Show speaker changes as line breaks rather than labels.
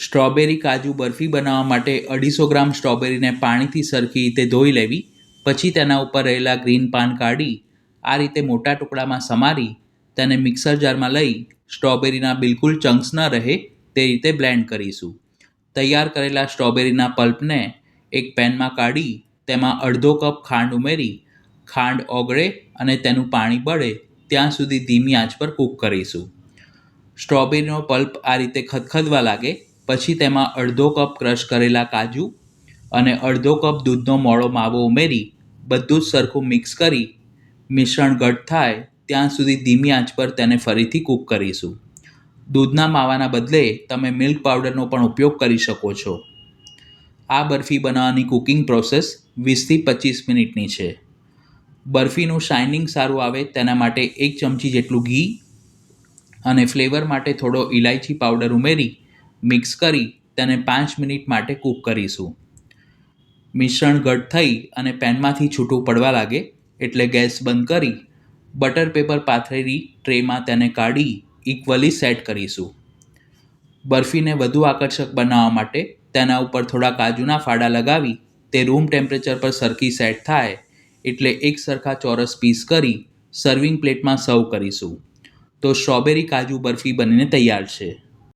Strawberry કાજુ બરફી બનાવવા માટે 250 ગ્રામ સ્ટ્રોબેરીને પાણીથી સરખી રીતે ધોઈ લેવી. પછી તેના ઉપર રહેલા ગ્રીન પાન કાઢી આ રીતે મોટા ટુકડામાં સમારી તેને મિક્સર જારમાં લઈ સ્ટ્રોબેરીના બિલકુલ ચંક્સ ન રહે તે રીતે બ્લેન્ડ કરીશું. તૈયાર કરેલા સ્ટ્રોબેરીના પલ્પને એક પેનમાં કાઢી તેમાં અડધો કપ ખાંડ ઉમેરી ખાંડ ઓગળે અને તેનું પાણી બળે ત્યાં સુધી ધીમી આંચ પર કૂક કરીશું. સ્ટ્રોબેરીનો પલ્પ આ રીતે ખદખદવા લાગે પછી તેમાં અડધો કપ ક્રશ કરેલા કાજુ અને અડધો કપ દૂધનો મોળો માવો ઉમેરી બધું જ સરખું મિક્સ કરી મિશ્રણ ઘટ્ટ થાય ત્યાં સુધી ધીમી આંચ પર તેને ફરીથી કૂક કરીશું. દૂધના માવાના બદલે તમે મિલ્ક પાવડરનો પણ ઉપયોગ કરી શકો છો. આ બરફી બનાવવાની કુકિંગ પ્રોસેસ 20થી 25 મિનિટની છે. બરફીનું શાઇનિંગ સારું આવે તેના માટે 1 ચમચી જેટલું ઘી અને ફ્લેવર માટે થોડો ઇલાયચી પાવડર ઉમેરી મિક્સ કરી તેને 5 મિનિટ માટે કૂક કરીશું. મિશ્રણ ઘટ્ટ થઈ અને પેનમાંથી છૂટું પડવા લાગે એટલે ગેસ બંધ કરી બટર પેપર પાથરેલી ટ્રેમાં તેને કાઢી ઇક્વલી સેટ કરીશું. બરફીને વધુ આકર્ષક બનાવવા માટે તેના ઉપર થોડા કાજુના ફાડા લગાવી તે રૂમ ટેમ્પરેચર પર સરખી સેટ થાય એટલે એક સરખા ચોરસ પીસ કરી સર્વિંગ પ્લેટમાં સર્વ કરીશું. તો સ્ટ્રોબેરી કાજુ બરફી બનીને તૈયાર છે.